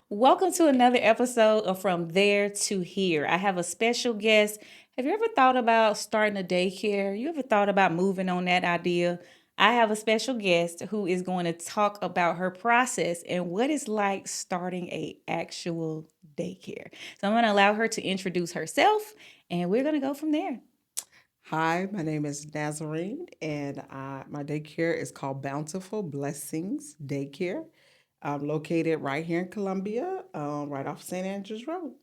Welcome to another episode of From There to Here. I have a special guest. Have you ever thought about starting a daycare? You ever thought about moving on that idea? I have a special guest who is going to talk about her process and what it's like starting a actual daycare. So I'm going to allow her to introduce herself and we're going to go from there. Hi, my name is Nazarene, and my daycare is called Bountiful Blessings Daycare. I'm located right here in Columbia, right off St. Andrews Road.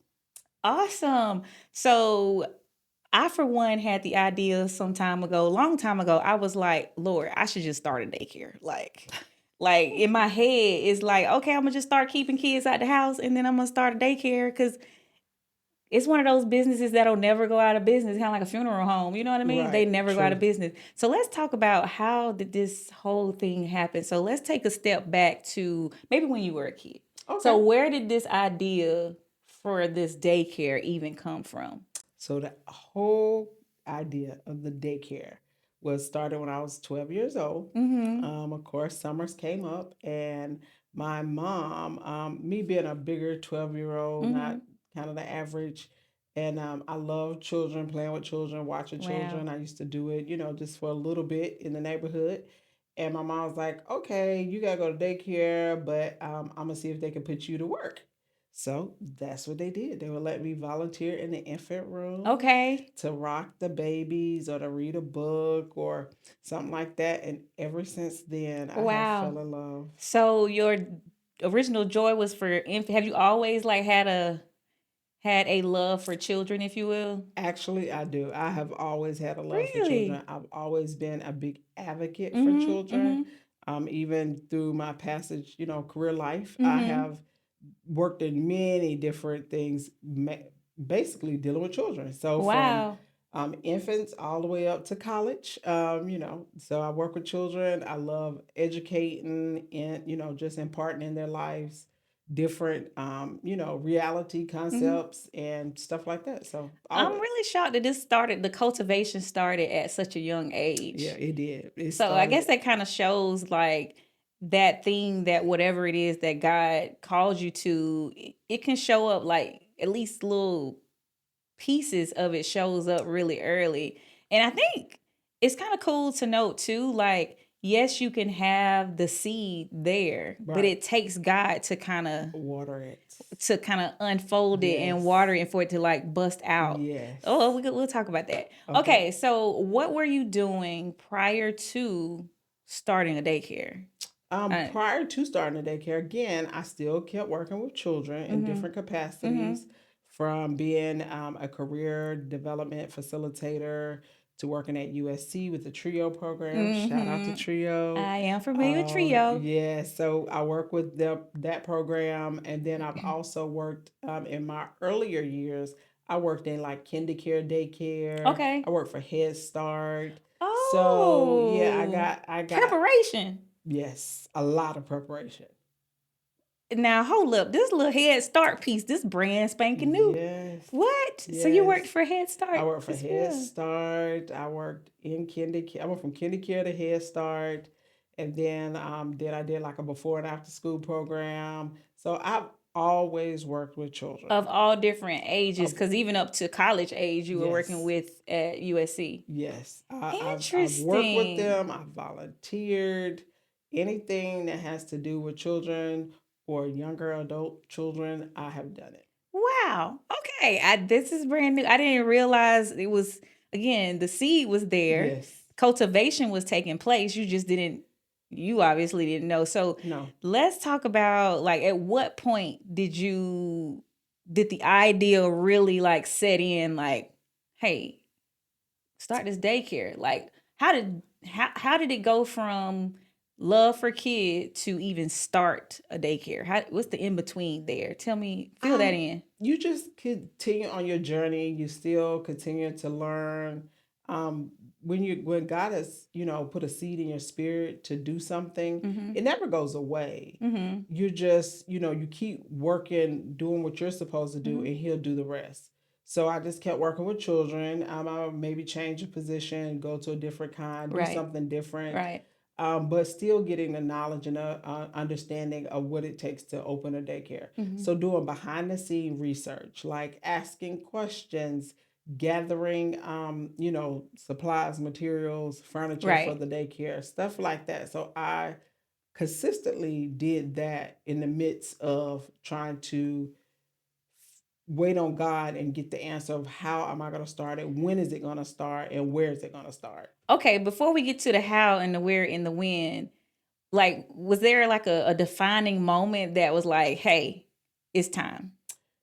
Awesome. So I, for one, had the idea some time ago, a long time ago. I was like, Lord, I should just start a daycare. Like in my head, it's like, okay, I'm gonna just start keeping kids out the house, and then I'm gonna start a daycare because it's one of those businesses that'll never go out of business, kind of like a funeral home. You know what I mean? They Right, never go out of true. business. So let's talk about how did this whole thing happen. So let's take a step back to maybe when you were a kid. So Okay. where did this idea for this daycare even come from? So the whole idea of the daycare was started when I was 12 years old. Mm-hmm. Of course, summers came up, and my mom, me being a bigger 12-year-old, Mm-hmm. not kind of the average, and I love children, playing with children, watching Wow. children. I used to do it, just for a little bit in the neighborhood. And my mom was like, okay, you got to go to daycare, but I'm going to see if they can put you to work. So that's what they did. They would let me volunteer in the infant room Okay. to rock the babies or to read a book or something like that. And ever since then, I have Wow. fell in love. So your original joy was for Have you always like had a love for children, if you will? Actually, I do. I have always had a love for children. Really? I've always been a big advocate for Mm-hmm. children. Mm-hmm. Even through my passage, career life, I Mm-hmm. have worked in many different things, basically dealing with children. So from Wow. infants all the way up to college, so I work with children. I love educating and, just imparting in their lives different, reality Mm-hmm. concepts and stuff like that. So I'm always. really shocked that the cultivation started at such a young Yeah, age. it did. It So I guess started. that kind of shows like that thing that whatever it is that God called you to, it can show up like at least little pieces of it shows up really early. And I think it's kind of cool to note too, like, yes, you can have the seed there, but Right. it takes God Water it. to kind of unfold it and water Yes. it and for it to like bust out. Oh, Yes. we'll talk about that. Okay. Okay, so what were you doing prior to starting a daycare? Uh, Prior to starting the daycare, again, I still kept working with children in mm-hmm, different capacities, mm-hmm. from being a career development facilitator to working at USC with the TRIO program. Shout out to Mm-hmm. TRIO. I am familiar with Trio. Yeah, so I work with that program, and then I've also worked in my earlier years. I worked in like kindercare, daycare. I Okay. worked for Head Start. So yeah, Oh, I got preparation. yes, a lot of preparation. Now hold up, this little Head Start piece, this brand spanking new. Yes, What? So you worked yes. for Head I Start worked for as Head well? Start. I worked in kindergarten. I went from kindergarten to Head Start, and then I did like a before and after school program. So I've always worked with children. Of all different ages, Of because even up to college age, you were working yes, with at USC. yes. I've worked with Interesting. them. I've volunteered. Anything that has to do with children or younger adult children, I have done it. Wow. Okay. This is brand new. I didn't realize it was, again, the seed was there. Yes. Cultivation was taking place. You obviously didn't know. So No. let's talk about like at what point did the idea really like set in like, hey, start this daycare? Like how did it go from love for kid to even start a daycare? What's the in between there? Tell me, fill that Um, in. you just continue on your journey. You still continue to learn. Um, when God has put a seed in your spirit to do something, Mhm. it never goes away. Mhm. You just you keep working, doing what you're supposed to do, Mhm. and He'll do the rest. So I just kept working with children. I maybe change a position, go to a different kind, do Right. something different. Right. but still getting the knowledge and understanding of what it takes to open a daycare. Mhm. So doing behind the scene research, like asking questions, gathering, supplies, materials, furniture for Right. the daycare, stuff like that. So I consistently did that in the midst of trying to wait on God and get the answer of how am I going to start it, when is it going to start, and where is it going to start. Okay, before we get to the how and the where and the when, like, was there like a defining moment that was like, hey, it's time?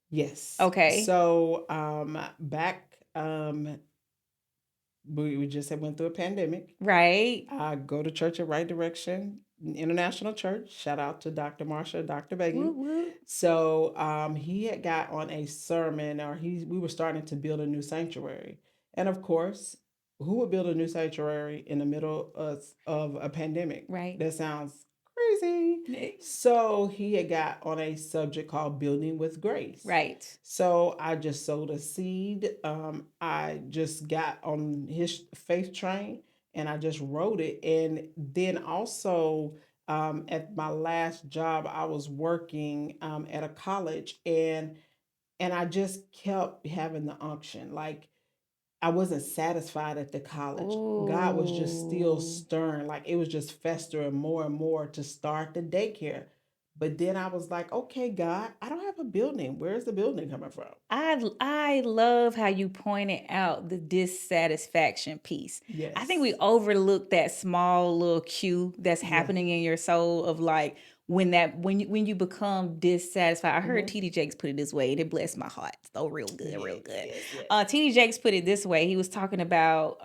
Yes. Okay. So back we just had went through a pandemic. Right. I go to church at Right Direction International Church. Shout out to Dr. Marsha, Dr. Whoop, Begley. whoop. So he had got on a sermon, or we were starting to build a new sanctuary, and of course, who would build a new sanctuary in the middle of a pandemic? Right. That sounds crazy. So he had got on a subject called building with grace. Right. So I just sowed a seed. I just got on his faith train and I just wrote it. And then also at my last job, I was working at a college, and I just kept having the unction. Like I wasn't satisfied at the college. God was just still Oh. stirring. Like it was just festering more and more to start the daycare. But then I was like, okay, God, I don't have a building. Where's the building coming from? I love how you pointed out the dissatisfaction piece. I think we Yes. overlook that small little cue that's Yes. happening in your soul of like when you become dissatisfied. I heard Mm-hmm. TD Jakes put it this way, and it blessed my heart. So real good, real Yes, good. yes, yes. TD Jakes put it this way. He was talking about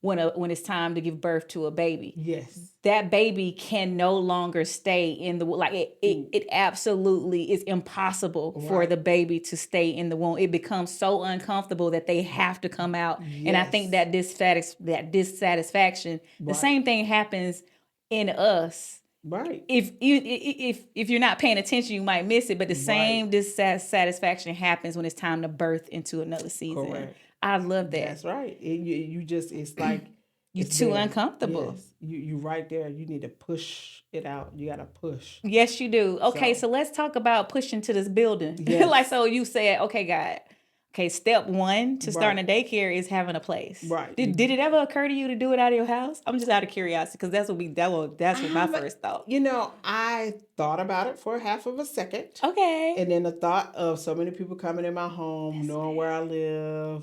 when it's time to give birth to a baby. Yes. That baby can no longer stay in the like it absolutely is impossible for the Right. baby to stay in the womb. It becomes so uncomfortable that they have to come out. And I think Yes. that dissatisfaction, the Right. same thing happens in us. Right. If you're not paying attention, you might miss it. But the Right. same dissatisfaction happens when it's time to birth into another season. Correct. I love that. That's right. You just it's like You're it's too there. uncomfortable. Yes. You right there. You need to push it out. You gotta push. Yes, you do. Okay, So so let's talk about pushing to this building. Like, yes. so you said, okay, God. Okay, step one to Right. starting a daycare is having a place. Right. Did it ever occur to you to do it out of your house? I'm just out of curiosity because that's what my first thought. I thought about it for half of a second. Okay. And then the thought of so many people coming in my home, That's knowing where I live,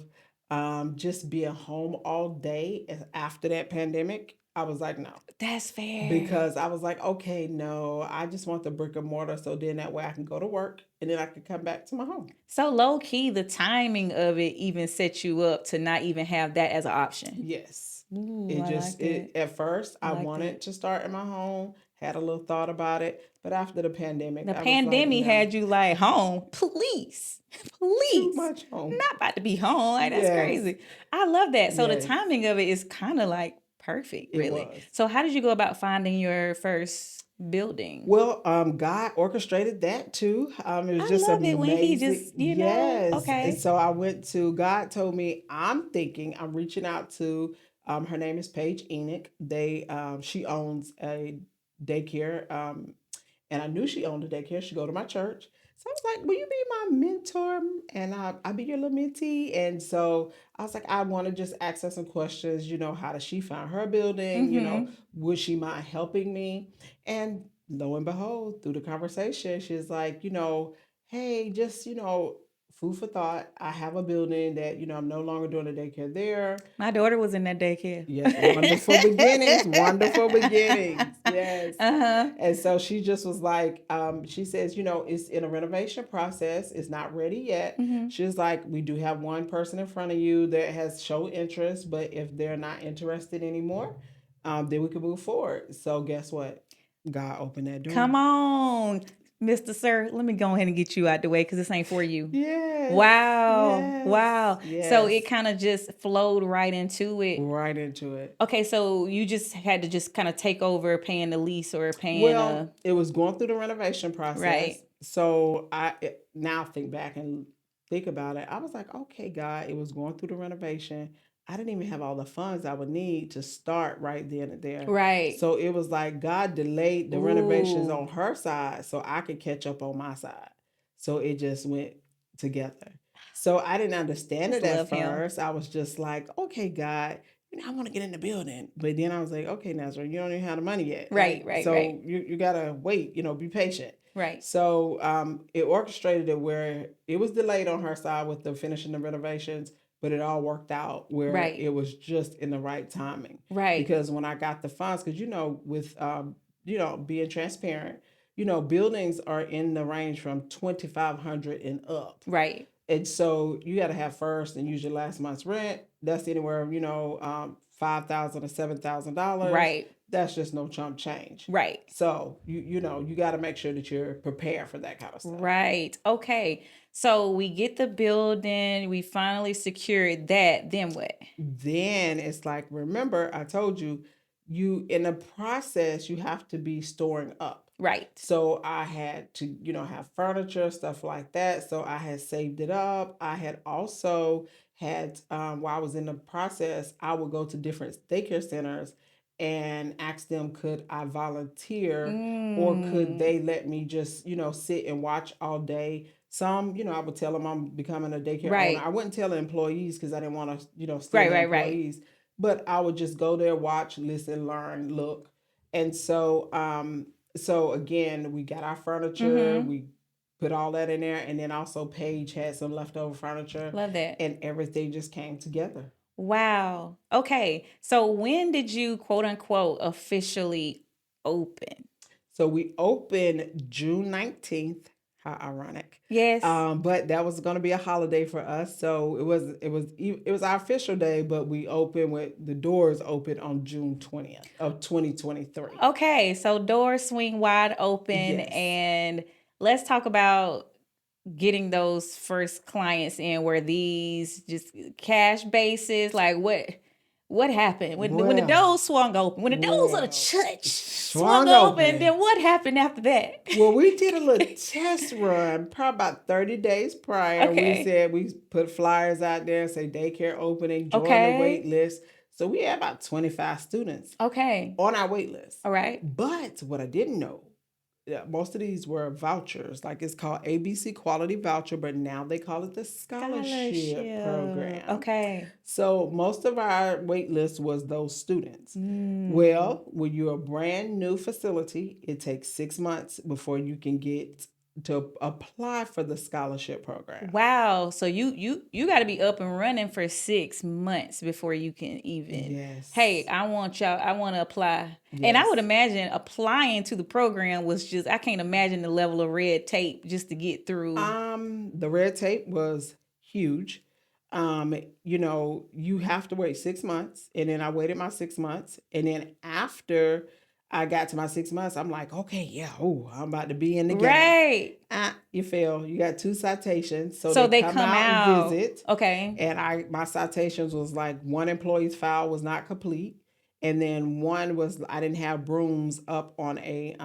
just being home all day after that pandemic, I was like, no. that's fair. Because I was like, okay, no, I just want the brick and mortar so then that way I can go to work and then I can come back to my home. So low key, the timing of it even sets you up to not even have that as an option. Yes. Ooh, It I like just that. it at first I I like wanted that. to start in my home, had a little thought about it, but after the pandemic, The I was like, pandemic no, had you like home, please, too please. much home. Not about to be home. Like that's Yes. crazy. I love that. So the Yes. timing of it is kind of like perfect, It really. was. So how did you go about finding your first building? Well, God orchestrated that too. It was I just love it when he amazing. just, Yes. And okay. so I went to, God told me, I'm reaching out to, her name is Paige Enoch. She owns a daycare. And I knew she owned a daycare. She go to my church. So I was like, will you be my mentor? And I'll be your little mentee. And so I was like, I want to just ask her some questions. How does she find her building? Mm-hmm. Would she mind helping me? And lo and behold, through the conversation, she's like, hey, just, food for thought. I have a building that, I'm no longer doing a daycare there. My daughter was in that daycare. Yes, wonderful beginnings, wonderful beginnings. Yes. Uh-huh. And so she just was like, she says, it's in a renovation process. It's not ready yet. Mm-hmm. She's like, we do have one person in front of you that has showed interest, but if they're not interested anymore, then we can move forward. So guess what? God opened that door. Come on, Mr. Sir. Let me go ahead and get you out the way because this ain't for you. Yes. Wow. Yes. Wow. Yes. So it kind of just flowed right into it. Right into it. Okay, so you just had to just kind of take over paying the lease or paying Well, it was going through the renovation process. right. So now think back and think about it. I was like, okay, God, it was going through the renovation. I didn't even have all the funds I would need to start right then and there. Right. So it was like God delayed the renovations Ooh. on her side so I could catch up on my side. So it just went together. So I didn't understand Just it at love him. first. I was just like, okay, God, I want to get in the building. But then I was like, okay, Nazarene, you don't even have the money yet. Right, right, right. So you gotta wait, be patient. Right. So it orchestrated it where it was delayed on her side with the finishing the renovations, but it all worked out where Right. it was just in the right timing. Right. Because when I got the funds, because with being transparent, buildings are in the range from 2,500 and up. Right. And so you got to have first and use your last month's rent. That's anywhere, $5,000 to $7,000. Right. That's just no chump change. Right. So you got to make sure that you're prepared for that kind of stuff. Right. Okay. So we get the building, we finally secured that. Then what? Then it's like, remember, I told you, in the process, you have to be storing up. Right. So I had to, have furniture, stuff like that. So I had saved it up. I had also had, while I was in the process, I would go to different daycare centers and ask them, could I volunteer or could Mm. they let me just, sit and watch all day? Some, I would tell them I'm becoming a daycare owner. Right. I wouldn't tell the employees because I didn't want to, steal Right. the Right. Right. employees. But I would just go there, watch, listen, learn, look. And so again, we got our furniture, Mm-hmm. we put all that in there, and then also Paige had some leftover furniture, Love that. and everything just came together. Wow. Okay. So when did you quote unquote officially open? So we opened June 19th. How ironic. Yes. But that was going to be a holiday for us, so it was our official day, but we opened with the doors open on June 20th of 2023. Okay. So doors swing wide open, Yes. and let's talk about getting those first clients in. Were these just cash basis? Like what happened when the Well, doors swung open? When the doors of the well, church swung swung open, open. then what happened after that? Well, we did a little test run probably about 30 days prior. We Okay. said we put flyers out there, say daycare opening, join the wait Okay. list. So we had about 25 students Okay. on our wait list. All right. But what I didn't know, yeah, most of these were vouchers. Like it's called ABC Quality Voucher, but now they call it the Scholarship Scholarship. Program. Okay. So most of our wait list was those students. Mm. Well, when you're a brand new facility, it takes 6 months before you can get to apply for the scholarship program. Wow. So you got to be up and running for 6 months before you can even. Yes. Hey, I want to apply. And I would Yes. imagine applying to the program was just, I can't imagine the level of red tape just to get through. The red tape was huge. You have to wait 6 months, and then I waited my 6 months, and then after I got to my 6 months, I'm like, okay, yeah, I'm about to be in the game. Right. You fail. You got 2 citations, so So they they come come out and out. visit, Okay. and my citations was like one employee's file was not complete, and then one was I didn't have brooms up on a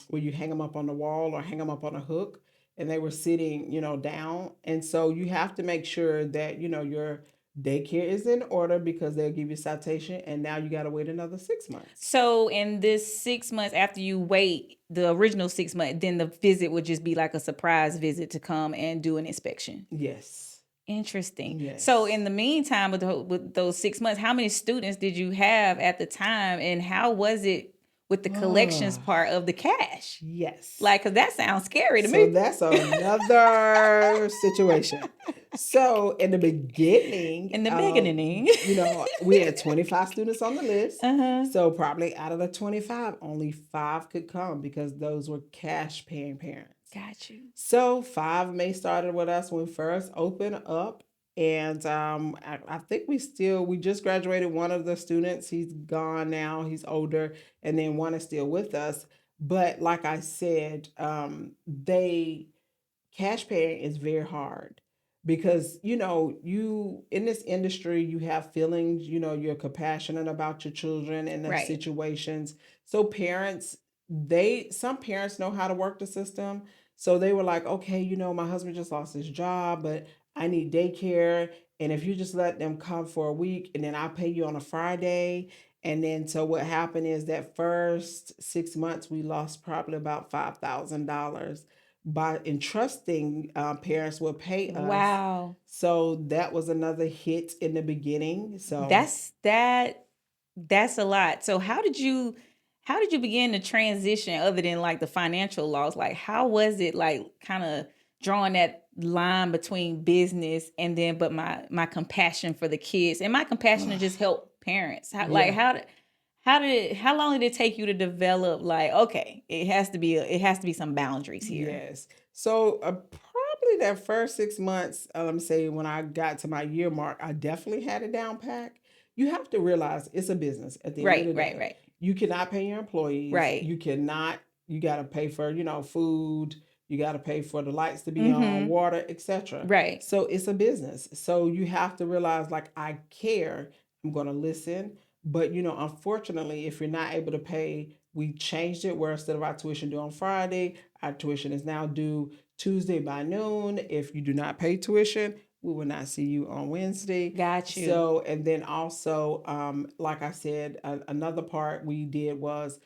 where you hang them up on the wall or hang them up on a hook, and they were sitting, down. And so you have to make sure that, your daycare is in order because they'll give you a citation. And now you got to wait another 6 months. So in this 6 months after you wait the original 6 months, then the visit would just be like a surprise visit to come and do an inspection. Yes. Interesting. Yes. So in the meantime, with those 6 months, how many students did you have at the time, and how was it with the collections part of the cash? Yes. Like, because that sounds scary to So me. that's another situation. So in the beginning, In the beginning. we had 25 students on the list. Uh-huh. So probably out of the 25, only 5 could come because those were cash paying parents. Got you. So 5 May started with us when we first opened up. And I think we just graduated one of the students. He's gone now. He's older. And then one is still with us. But like I said, they cash paying is very hard because you in this industry you have feelings, you're compassionate about your children and their Right. situations. So parents, some parents know how to work the system. So they were like, okay, my husband just lost his job, but I need daycare. And if you just let them come for a week and then I pay you on a Friday. And then so what happened is that first 6 months, we lost probably about $5,000 by entrusting parents will pay us. Wow. So that was another hit in the beginning. So That's a lot. So how did you begin to transition other than like the financial loss? Like how was it like kind of drawing that line between business and then but my compassion for the kids and my compassion to just help parents? How like yeah. how long did it take you to develop like okay, it has to be some boundaries here. Yes. So probably that first 6 months, let me say when I got to my year mark, I definitely had a down pack. You have to realize it's a business at the end of Right, the right, day. right. You cannot pay your employees. Right. You cannot, you got to pay for, food. You got to pay for the lights to be on, Mhm. water, etc. Right. So it's a business. So you have to realize like I care. I'm going to listen. But unfortunately, if you're not able to pay, we changed it where instead of our tuition due on Friday, our tuition is now due Tuesday by noon. If you do not pay tuition, we will not see you on Wednesday. Got you. So, and then also, like I said, another part we did was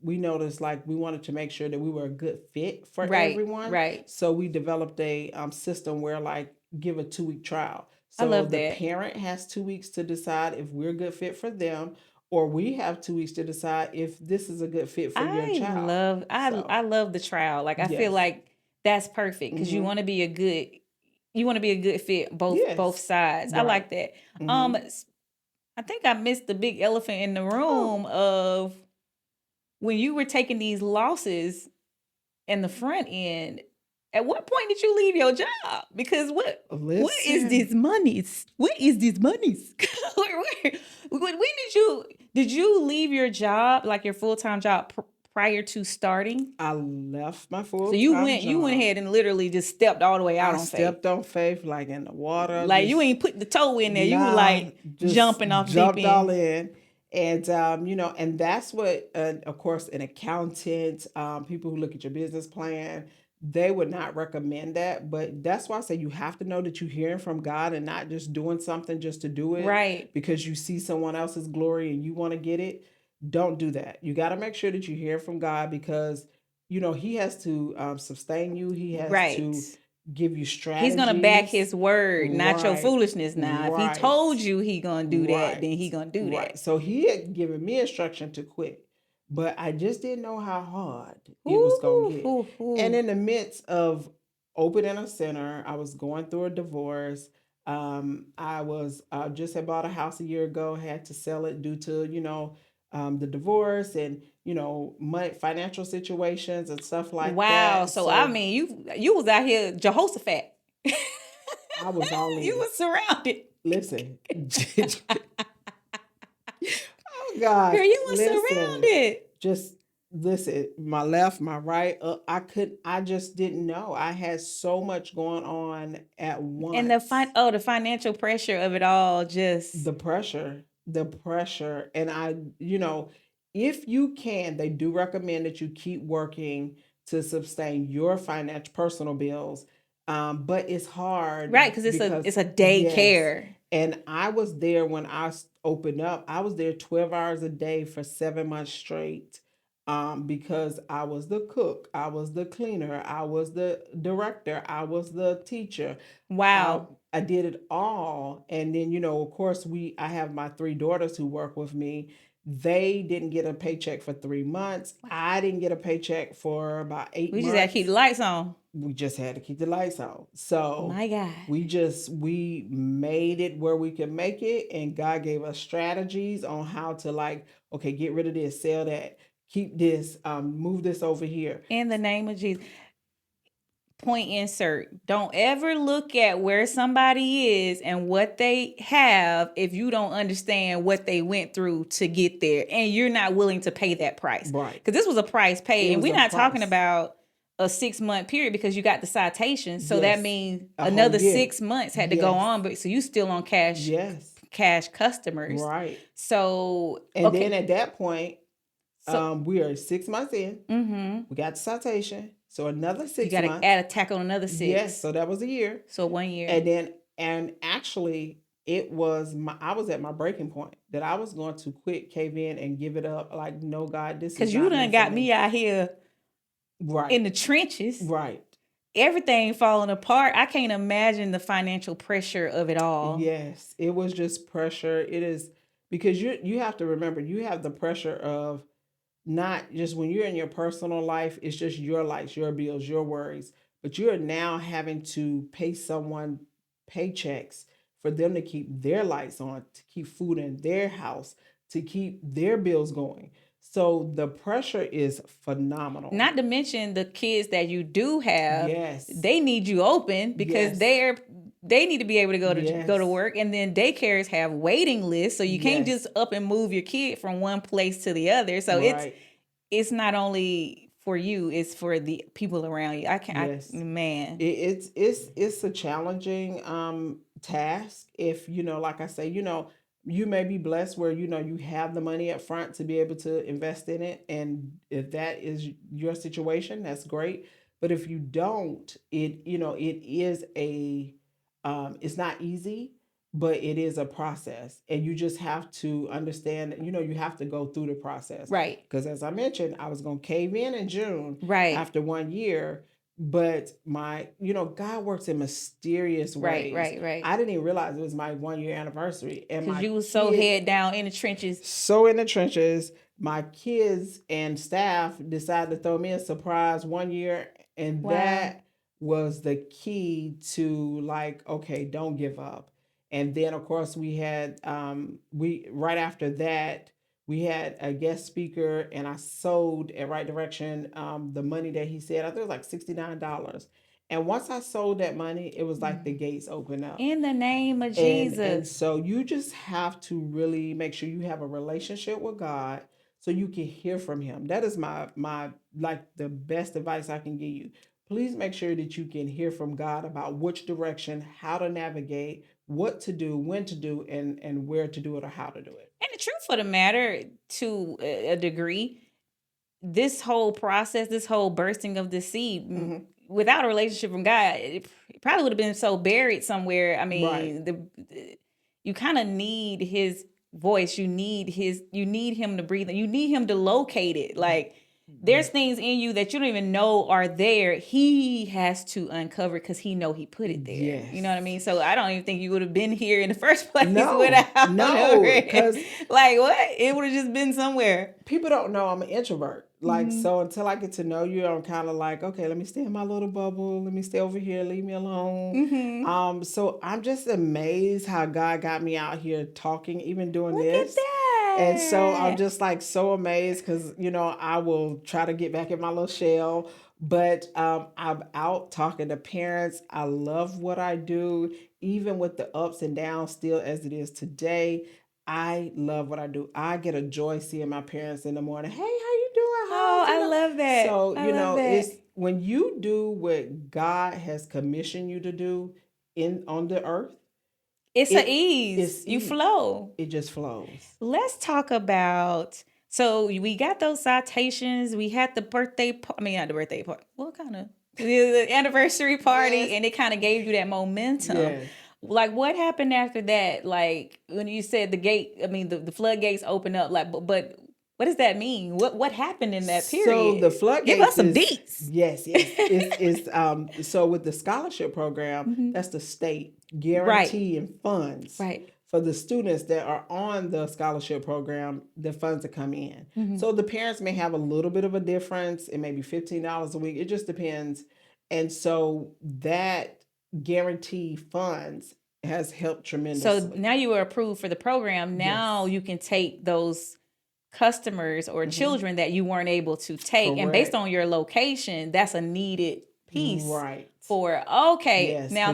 we noticed like we wanted to make sure that we were a good fit for Right, everyone. right. So we developed a system where like give a 2 week trial. I So love the that. parent has 2 weeks to decide if we're a good fit for them, or we have 2 weeks to decide if this is a good fit for your I child. love I So I love the trial. Like I feel yes. like that's perfect because Mm-hmm. you want to be a good fit both Yes. sides. I Right. like that. Mm-hmm. I think I missed the big elephant in the Oh, room of when you were taking these losses in the front end. At what point did you leave your job? Because what is listen. this monies? What is this monies? When did you leave your job like your full time job prior to starting? I left my So full you time went job. ahead and literally just stepped all the way out I on faith. stepped on faith like in the water, Like you just ain't put the toe in there. You were nah, like just jumping off the deep jumped all end. in. And and that's what of course an accountant, people who look at your business plan, they would not recommend that. But that's why I say you have to know that you're hearing from God and not just doing something just to do it Right. because you see someone else's glory and you want to get it. Don't do that. You got to make sure that you hear from God because He has to sustain you. He has Right. to give you He's gonna back strategies. his word, not your Right, foolishness now. If he right, told you he gonna do that, right, then he gonna do that. right. So he had given me instruction to quit, but I just didn't know how hard it was going to Ooh, get. ooh, And ooh. in the midst of opening a center, I was going through a divorce. I was just had bought a house a year ago, had to sell it due to the divorce and money, financial situations and stuff like Wow. that. So I So mean, you was out here Jehoshaphat. I was all You in. was surrounded. Listen. Oh gosh, Girl, you was listen. surrounded. Just listen. My left, my right. I could. I just didn't know. I had so much going on at And once. the financial pressure of it all just The pressure, and if you can, they do recommend that you keep working to sustain your financial personal bills. But it's hard right, because it's a because it's a yes, daycare. and I was there when opened up. I was there 12 hours a day for 7 months straight. Because I was the cook, I was the cleaner, I was the director, I was the teacher. I Wow. I did it all. And then, of course, I have my three daughters who work with me. They didn't get a paycheck for 3 months. I didn't get a paycheck for about eight We just gotta keep the months. lights on. We just had to keep the lights on. So My God. we made it where we could make it, and God gave us strategies on how to like, okay, get rid of this, sell that, keep this, move this over here. In the name of Jesus. Point insert. Don't ever look at where somebody is and what they have if you don't understand what they went through to get there and you're not willing to pay that price. Right. Because this was a price paid. It And was we're a not talking price. about a 6 month period because you got the citation. So that Yes. means A whole another year. 6 months had to go Yes. on. But so you still on Yes. cash customers. Right. So And then okay. at that point, So we are 6 months in. mm-hmm. We got the citation. So another You 6 got to months. add a tack on another Yes, 6. so that was a year. So 1 year. And actually it was I was at my breaking point that I was going to quit, cave in, and give it up. Like, no, God, this is Because you not done meant for got me. me out here Right. in the trenches. Right. Everything falling apart. I can't imagine the financial pressure of it all. Yes, it was just pressure. It is because you have to remember, you have the pressure of not just when you're in your personal life, it's just your lights, your bills, your worries, but you're now having to pay someone paychecks for them to keep their lights on, to keep food in their house, to keep their bills going. So the pressure is phenomenal. Not to mention the kids that you do have, Yes. they need you open because Yes. they need to be able to go Yes. to work, and then daycares have waiting lists, so you can't Yes. just up and move your kid from one place to the other. So Right. it's not only for you, it's for the people around you. Yes. Man. It's a challenging task. If like I say, you may be blessed where you have the money up front to be able to invest in it, and if that is your situation, that's great. But if you don't, it is a it's not easy, but it is a process, and you just have to understand that you have to go through the process. Right. Because as I mentioned, I was going to cave in June Right. after 1 year, but God works in mysterious ways. Right. I didn't even realize it was my 1 year anniversary, and Because my you was so head down in the trenches. so in the trenches. My kids and staff decided to throw me a surprise 1 year, and Wow. that was the key to, like, okay, don't give up. And then of course we had we right after that we had a guest speaker, and I sold at Right Direction the money that he said. I think it was like $69. And once I sold that money, it was like the gates opened up. In the name of And Jesus. so you just have to really make sure you have a relationship with God so you can hear from him. That is my like the best advice I can give you. Please make sure that you can hear from God about which direction, how to navigate, what to do, when to do, and where to do it or how to do it. And the truth of the matter, to a degree, this whole process, this whole bursting of the seed, without a relationship from God, it probably would have been so buried somewhere. I mean, Right. You kind of need his voice. You need him to breathe. You need him to locate it. Like, there's things in you that you don't even know are there. He has to uncover because he know he put it there. Yes. You know what I mean? So I don't even think you would have been here in the first place No, without no, it. because Like, what? It would have just been somewhere. people don't know I'm an introvert. Like, Mhm. so until I get to know you, I'm kind of like, okay, let me stay in my little bubble. Let me stay over here. Leave me alone. So I'm just amazed how God got me out here talking, even doing Look at this. that. And so I'm just like so amazed because I will try to get back in my little shell, but I'm out talking to parents. I love what I do, even with the ups and downs, still as it is today. I love what I do. I get a joy seeing my parents in the morning. Hey, how you doing? Oh, I love that. So I love that. it's when you do what God has commissioned you to do in on the earth. It's It- a ease. it's You ease. flow. It just flows. Let's talk about. So we got those citations. We had the birthday. I mean, not the birthday party. What kind of the anniversary party? Yes. And it kind of gave you that momentum. Yes. Like, what happened after that? Like, when you said the gate. I mean, the floodgates open up. Like, but what does that mean? What happened in that period? So the floodgates. Give us some is, deets. Yes, yes. It's so with the scholarship program, that's the state guaranteeing funds. Right. For the students that are on the scholarship program, the funds to come in. So the parents may have a little bit of a difference. It may be $15 a week. It just depends. And so that guarantee funds has helped tremendously. So now you are approved for the program. Now you can take those customers or children that you weren't able to take, and based Correct. on your location, that's a needed piece. Right. For Yes, now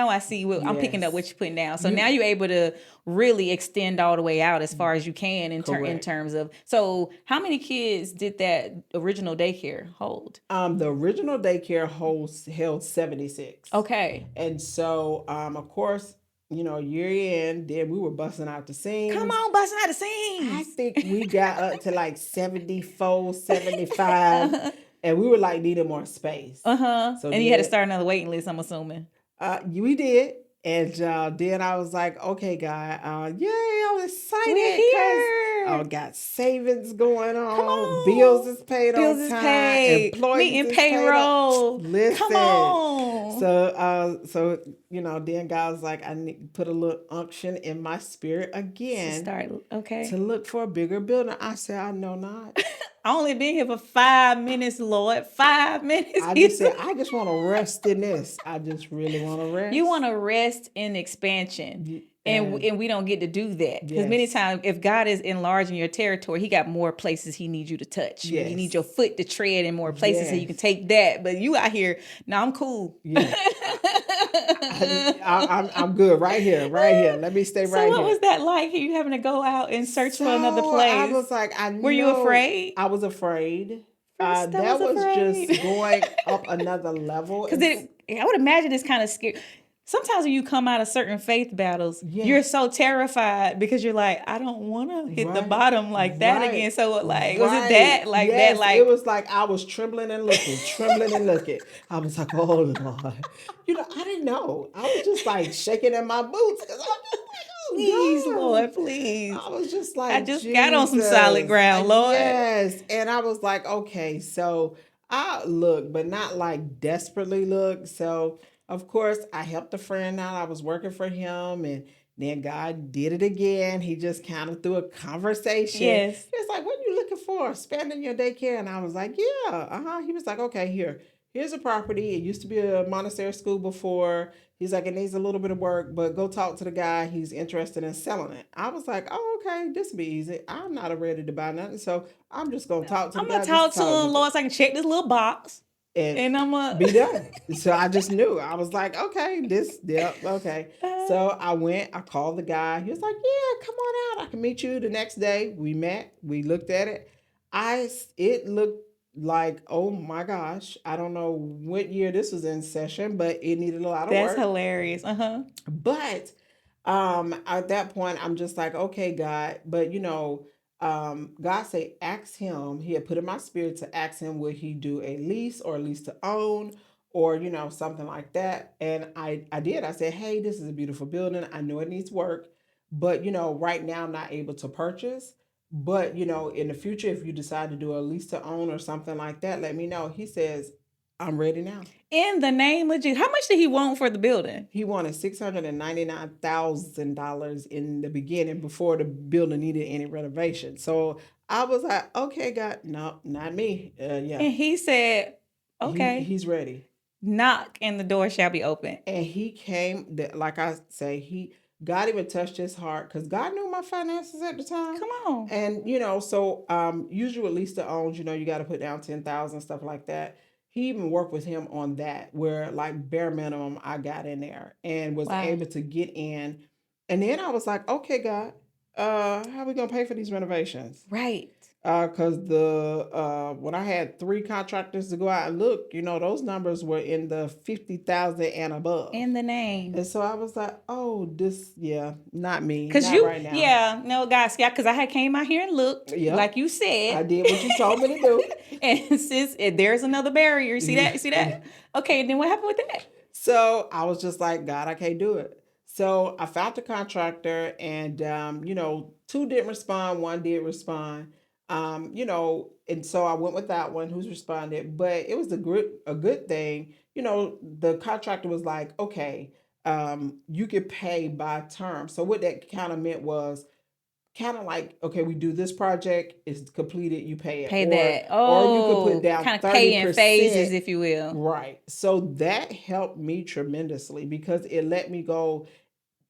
I see what I'm picking up what Yes. you're putting down. So now you're able to really extend all the way out as far as you can in Correct. terms of. So how many kids did that original daycare hold? The original daycare held 76. Okay. And so of course, year in, then we were busting out the seams. Come on, busting out the I seams. think we got up to like 74, 75. and we were like needing more space. Uh-huh. So And you had to then start another waiting list, I'm assuming. we did. And then I was like, okay, God, yay, I'm We're excited because I here. got savings going Come on, bills on. is paid Bills on is time, paid. employees Meeting is paid on. payroll. Come Listen. on. So then God was like, I need to put a little unction in my spirit To again start, okay. to look for a bigger building. I said, I know not. I only been here for 5 minutes, Lord. 5 minutes. I just said, I just want to rest in this. I just really want to You want rest. to rest in expansion. And, And and we don't get to do that because many yes, times if God is enlarging your territory, he got more places he needs you to touch. You need your yes, foot to tread in more places so you can yes, take that. But you out here, no, I'm cool. yeah. I'm good right here, right here. Let me stay So right what here. was that like? You having to go out and search for another So I place? was like, I Were you know afraid? I was afraid. First, I was That was just afraid. going up another level. Because I would imagine it's kind of scary. Sometimes when you come out of certain faith battles, Yeah, you're so terrified because you're like, I don't want to hit the right, bottom like that again. right, So like, was it right. that like that Yes, it like was like I was trembling and looking, trembling and looking. I was like, oh Lord. I didn't know. I was just like shaking in my boots because I was just like, please, oh God. Lord, please. I was just I like, just got on some solid Jesus. ground, Lord. Yes. And I was like, okay, so I look, but not like desperately look. So, of course, I helped a friend out. I was working for him, and then God did it again. He just kind of threw a conversation. Yes. He was like, what are you looking for? Expanding your daycare? And I was like, yeah, uh-huh. He was like, okay, here's a property. It used to be a monastery school before. He's like, it needs a little bit of work, but go talk to the guy. He's interested in selling it. I was like, oh, okay, this will be easy. I'm not ready to buy nothing. So I'm just going to talk to the I'm gonna guy just talk to to talk him, to him Lord, so I can check this little box. and And I'm be done. So I just knew. I was like, okay, yep, okay. So I went, I called the guy. He was like, yeah, come on out. I can meet you the next day. We met, we looked at it. It looked like, oh my gosh, I don't know what year this was in session, but it needed a lot of that's work. hilarious. Uh-huh. But at that point, I'm just like, okay, God. But God say, ask him. He had put in my spirit to ask him, would he do a lease or a lease to own, or something like that. And I did. I said, hey, this is a beautiful building. I know it needs work, but right now I'm not able to purchase. But in the future, if you decide to do a lease to own or something like that, let me know. He says, I'm ready now. In the name of Jesus. How much did he want for the building? He wanted $699,000 in the beginning before the building needed any renovation. So I was like, okay, God, no, not me. Yeah, And he said, okay, he's ready. knock and the door shall be open. And he came. Like I say, God even touched his heart because God knew my finances at the time. Come on. And so usually at least to owns, you got to put down 10,000 stuff like that. He even worked with him on that, where like bare minimum I got in there and was Wow. able to get in. And then I was like, okay, God, how are we gonna pay for these renovations? Right. Because the when I had 3 contractors to go out and look, those numbers were in the 50,000 and above. In the name. And so I was like, oh, this, yeah, not me, Cause not you, right now. yeah, no, guys, yeah, cause I had came out here and looked, Yep, like you said. I did what you told me to do. And sis, there's another barrier. You see that? You see Yeah. that? Okay, and then what happened with that? So I was just like, God, I can't do it. So I found the contractor, and two didn't respond, one did respond. And so I went with that one who's responded, but it was a good thing. The contractor was like, okay, you could pay by term. So what that kind of meant was kind of like, okay, we do this project, it's completed, you pay it, Pay or that. you could put Oh, down kind of thirty pay in phases, percent if you will. Right. So that helped me tremendously because it let me go.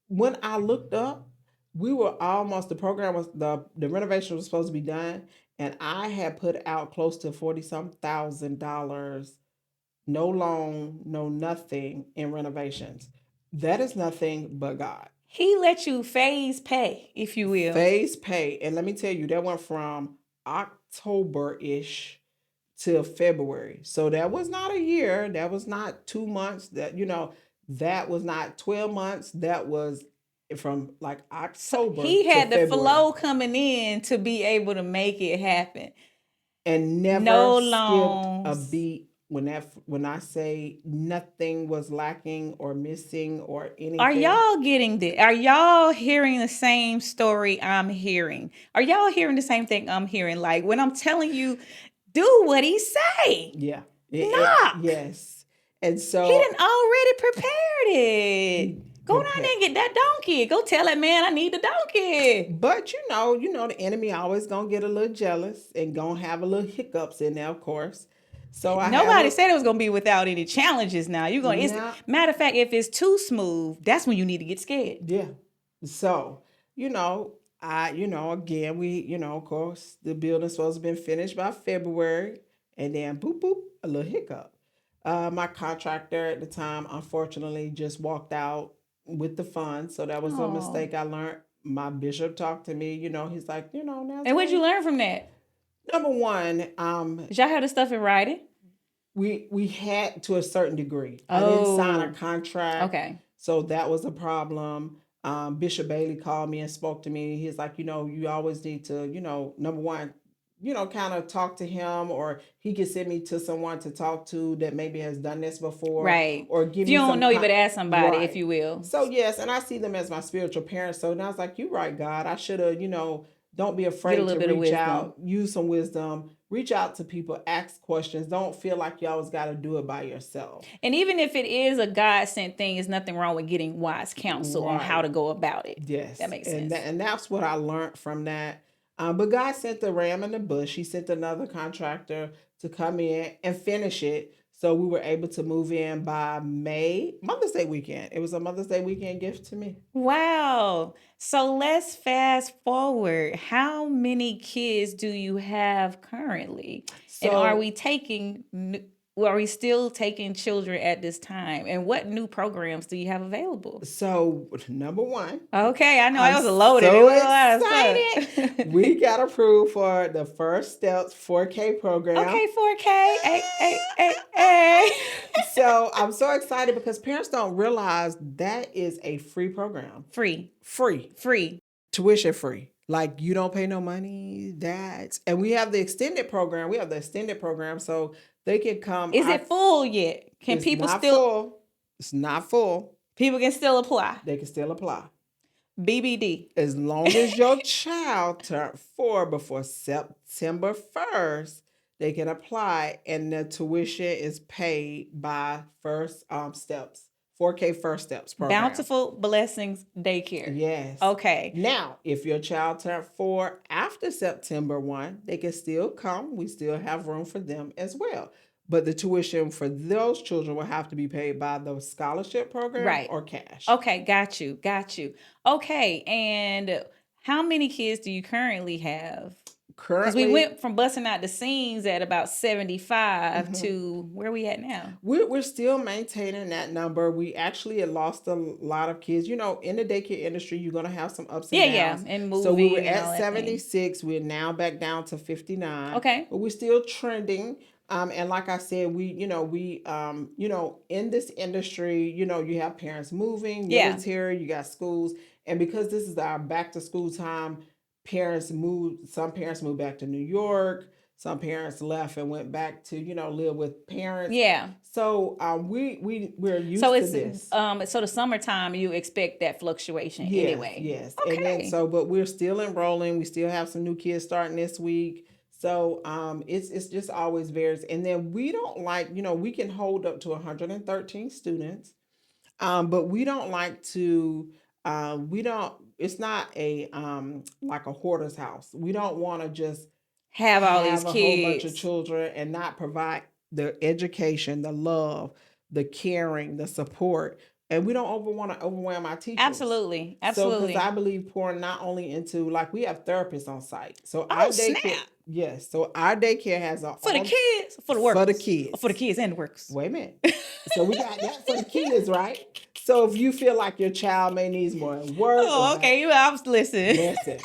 When I looked up, we were almost, the program was, the renovation was supposed to be done, and I had put out close to 40 some $1,000, no loan, no nothing in renovations. That is nothing but God. He let you phase pay, if you will. Phase pay. And let me tell you, that went from October ish till February. So that was not a year. That was not 2 months. That was not 12 months. That was from like So October he to had the February. flow coming in to be able to make it happen. and never No skipped a loans. beat when I say nothing was lacking or missing or Are anything. y'all getting this? Are y'all hearing the same story I'm hearing? Are y'all hearing the same thing I'm hearing? Like when I'm telling you, do what he say. Yeah. Knock. Yes. And He so done already prepared it. Go down prepare. there and get that donkey. Go tell that man I need the donkey. But the enemy always gonna get a little jealous and gonna have a little hiccups in there, of course. So I have Nobody a said it was gonna be without any challenges. Now you're gonna. It's now, matter of fact, if it's too smooth, that's when you need to get scared. yeah. So, you know, again, of course, the building's supposed to have been finished by February, and then boop boop, a little hiccup. My contractor at the time, unfortunately, just walked out with the funds, so that was a Oh, mistake I learned. My bishop talked to me, he's like, and what'd you Nazarene. learn from that? Number one, Did y'all have the stuff in writing? we had to a certain degree. I didn't sign a Oh, contract, okay. so that was a problem. Bishop Bailey called me and spoke to me. He's like, you always need to, number one, kind of talk to him, or he can send me to someone to talk to that maybe has done this before, Right. or give If you me don't some know, you better ask somebody, if right. you will. So yes, and I see them as my spiritual parents. So now I was like, you're right, God. I should have, don't be Get a afraid little to bit of reach wisdom. out, use some wisdom, reach out to people, ask questions. Don't feel like you always got to do it by yourself. And even if it is a God sent thing, there's nothing wrong with getting wise counsel on how Right. to go about it. That Yes. makes And sense. that's what I learned from that. But God sent the ram in the bush. He sent another contractor to come in and finish it. So we were able to move in by Mother's Day weekend. It was a Mother's Day weekend gift to me. Wow. So let's fast forward. How many kids do you have currently? And So are we still taking children at this time? And what new programs do you have available? So, number one, Okay, I know I'm I was loaded. It so was a lot of excited. stuff. We got approved for the First Steps 4K program. Okay, 4K. Hey, hey, hey, hey. So, I'm so excited because parents don't realize that is a free program. Free. Free. Free. Tuition free. Like you don't pay no money. And we have the extended program. So they can come. Is it full yet? Can It's people not still full. It's not full. people can still apply? They can still apply. BBD. As long as your child turned 4 before September 1st, they can apply, and the tuition is paid by First Steps, 4K First Steps program. Bountiful Blessings Daycare. Yes. Okay. Now, if your child turned 4 after September 1, they can still come. We still have room for them as well. But the tuition for those children will have to be paid by the scholarship program Right. or cash. Okay, got you. Got you. Okay, and how many kids do you currently have? Because we Currently, went from busting out the scenes at about 75 mhm, to where we at now? we're still maintaining that number. We actually had lost a lot of kids. In the daycare industry, you're going to have some ups and Yeah, yeah, downs. and So we were moving and at all that thing. 76. We're now back down to 59, Okay. but we're still trending. And like I said, in this industry, you have parents moving, Yeah. military, you got schools. And because this is our back to school time, some parents moved back to New York. Some parents left and went back to, live with parents. Yeah. So we're used So to it's this. so the summertime you expect that fluctuation Yes, anyway. yes. And then Okay. but we're still enrolling. We still have some new kids starting this week. So it's just always varies. And then we don't like, we can hold up to 113 students. But we don't like to we don't it's not a like a hoarder's house. We don't want to just Have all these have a whole bunch of kids. children and not provide the education, the love, the caring, the support. And we don't want to overwhelm our teachers. Absolutely. So, because I Absolutely. believe pouring not only into, like, we have therapists on site. So our Oh, daycare, snap. yes. So our daycare has a For the all kids, for the for the workers, or for the kids. kids and the workers. Wait a minute. So we got that for the kids, right? So if you feel like your child may need more work or Oh, okay. I was listening. listen.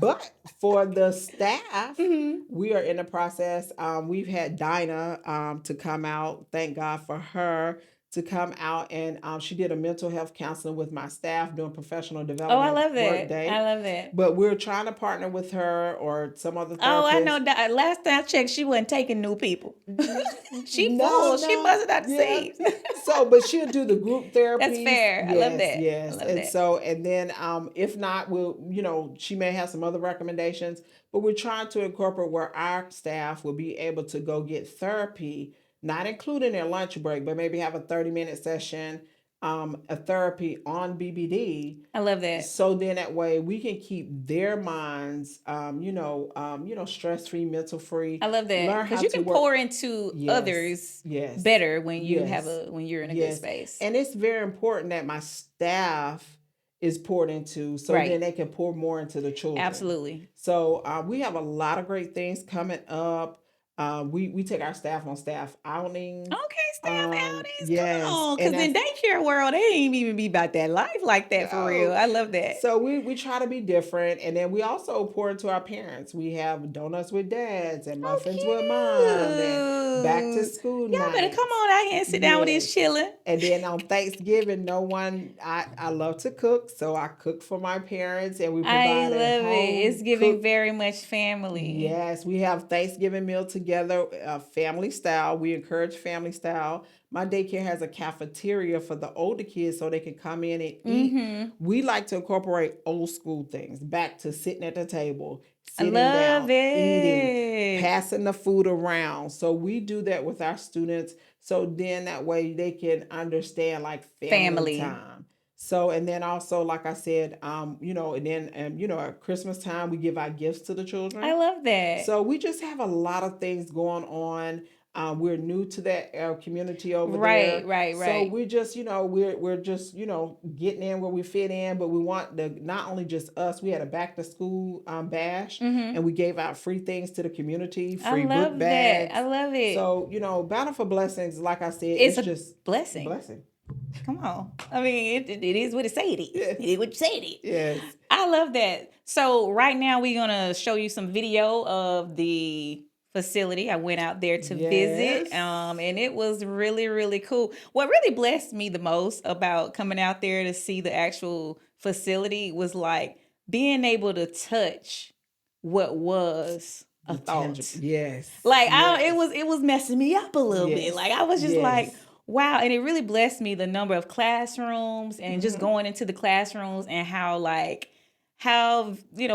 But for the staff, Mhm. we are in the process. We've had Dinah to come out. Thank God for her to come out, and she did a mental health counseling with my staff doing professional Oh, I development love work that. I day. love that. But we're trying to partner with her or some other Oh, I know therapist. that last time I checked, she wasn't taking new people. She No, full. She no, busted out the yeah. seams. So, but she'll do the group That's therapies. fair. I love Yes, that. I yes. love And that. so, and then if not, we'll, she may have some other recommendations, but we're trying to incorporate where our staff will be able to go get therapy, not including their lunch break, but maybe have a 30-minute session, a therapy on BBD, I love that. so then that way we can keep their minds stress free, mental free, I love that learn because how you to can work. pour into Yes, others yes, better when you have yes, a when you're in a good yes. space. And it's very important that my staff is poured into, so then Right. they can pour more into the children. Absolutely. So we have a lot of great things coming up. We take our staff on staff outings. Okay, staff outings. Come Yes, on, and because in that's daycare world, they ain't even be about that life like that for real. no. I love that. So we try to be different, and then we also pour into our parents. We have donuts with dads and Oh, muffins with mom, and back to cute. school Y'all better come nights. on out here and sit down with Yes. this chilling. And then on Thanksgiving, no one, I love to cook, so I cook for my parents, and we I provide a love it. It's home giving cooked. very much family. Yes, we have Thanksgiving meal together, family style. We encourage family style. My daycare has a cafeteria for the older kids so they can come in and eat. Mm-hmm. We like to incorporate old school things back to sitting at the table, I sitting love down, eating, it. passing the food around. So we do that with our students. So then that way they can understand like family Family. time. So and then also, like I said, and then at Christmas time we give our gifts to the I children. love that. So we just have a lot of things going on. We're new to that community over Right, there, right, so right. we're just we're just getting in where we fit in. But we want the not only just us. We had a back to school bash, Mm-hmm. and we gave out free things to the community, I free book love that. I bags. love it. So Bountiful Blessings, like I said, It's it's a just a blessing. blessing. Come on. I mean, it is what it say it is. Yes, It is what you say it is. yes, I love that. So right now we're gonna show you some video of the facility. I went out there to visit, yes. and it was really, really cool. What really blessed me the most about coming out there to see the actual facility was like being able to touch what was a The tangible. thought. Yes, Like yes, it was messing me up a little bit. yes, Like I was just like, yes. wow, and it really blessed me the number of classrooms and just Hmm. going into the classrooms and how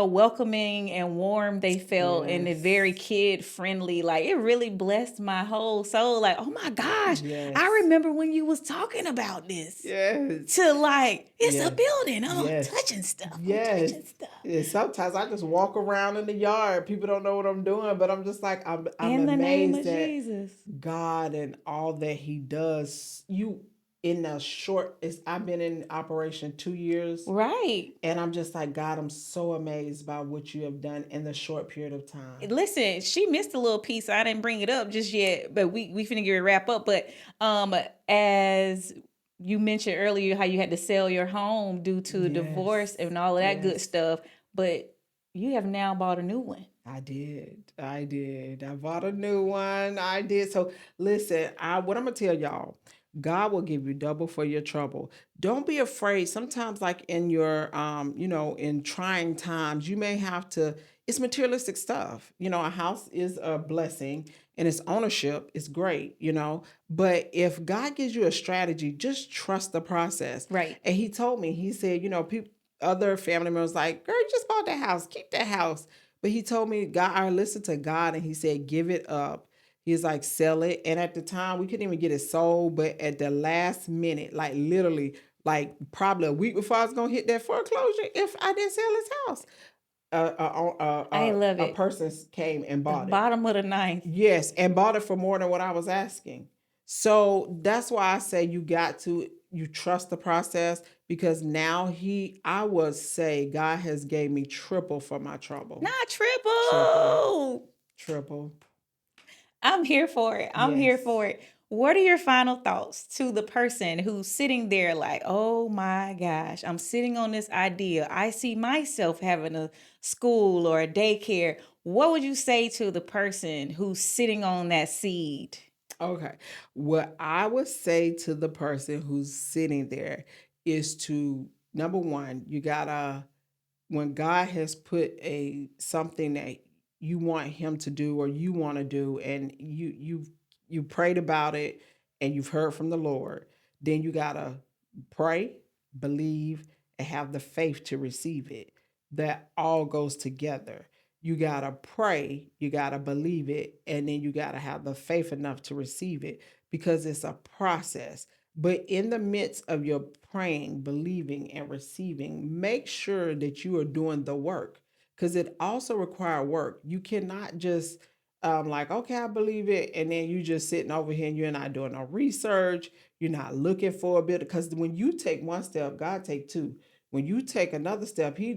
welcoming and warm they felt and they're very Yes. kid friendly. Like it really blessed my whole soul. Like, oh my gosh, I Yes. remember when you was talking about this. Yes. To like, it's a Yes. building. I'm Yes. touching stuff. I'm Yes. touching stuff. Yeah, sometimes I just walk around in the yard. People don't know what I'm doing, but I'm just like I'm In the name amazed of at Jesus. God and all that He does. You in a short, it's I've been in operation 2 years, Right. and I'm just like God. I'm so amazed by what you have done in the short period of time. Listen, she missed a little piece. I didn't bring it up just yet, but we finna get it wrap up. But as you mentioned earlier, how you had to sell your home due to divorce Yes. and all of that good Yes. stuff, but you have now bought a new one. I did. I did. I bought a new one. I did. So listen, I what I'm gonna tell y'all, God will give you double for your trouble. Don't be afraid. Sometimes, like in your in trying times, you may have to, it's materialistic stuff. A house is a blessing and its ownership is great. But if God gives you a strategy, just trust the process. Right. And he told me, he said, people other family members like, girl, you just bought that house. Keep that house. But he told me, God, I listened to God and he said, give it up. He's like, sell it. And at the time, we couldn't even get it sold. But at the last minute, like literally, like probably a week before I was going to hit that foreclosure, if I didn't sell his house, I love a it. person came and The bought it. bottom of the ninth. Yes, and bought it for more than what I was asking. So that's why I say you trust the process, because now I would say God has gave me triple for my trouble. Not Triple, triple. triple. I'm here for it. I'm here Yes. for it. What are your final thoughts to the person who's sitting there like, oh my gosh, I'm sitting on this idea. I see myself having a school or a daycare. What would you say to the person who's sitting on that seed? Okay. What I would say to the person who's sitting there is to, number one, you gotta, when God has put a something that you want him to do or you want to do, and you prayed about it and you've heard from the Lord, then you gotta pray, believe, and have the faith to receive it. That all goes together. You gotta pray, you gotta believe it, and then you gotta have the faith enough to receive it, because it's a process. But in the midst of your praying, believing, and receiving, make sure that you are doing the work, because it also requires work. You cannot just like, okay, I believe it, and then you just sitting over here and you're not doing no research. You're not looking for a bit, because when you take one step, God take two. When you take another step, He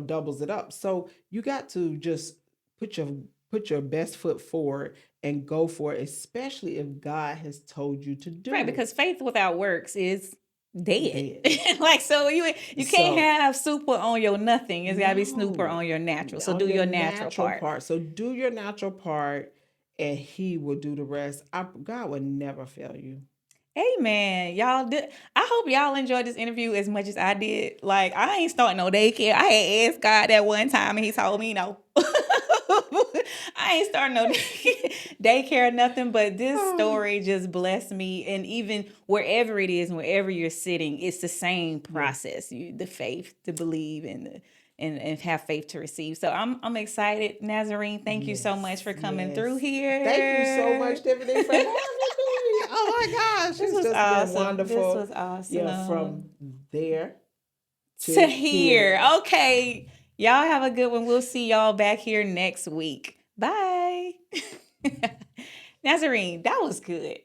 doubles it up. So you got to just put your put your best foot forward and go for it, especially if God has told you to Right, do it. because faith without works is dead. Dead. Like, so you can't So have super on your nothing. It's gotta be snooper no, on your natural. So on do your your natural natural part. part. So do your natural part, and He will do the rest. God will never fail you. Amen. Y'all did. I hope y'all enjoyed this interview as much as I did. Like, I ain't starting no daycare. I had asked God that one time and he told me no. I ain't starting no daycare or nothing, but this story just blessed me. And even wherever it is, wherever you're sitting, it's the same Yeah. process. The faith to believe and have faith to receive. So I'm excited, Nazarene. Thank you so much Yes. for coming through Yes. Thank you so here. much, Tiffany, for having me. Oh my gosh, This it's was just been awesome. This wonderful. was Yeah, awesome. from there To to hear. here. Okay. Y'all have a good one. We'll see y'all back here next week. Bye. Nazarene, that was good.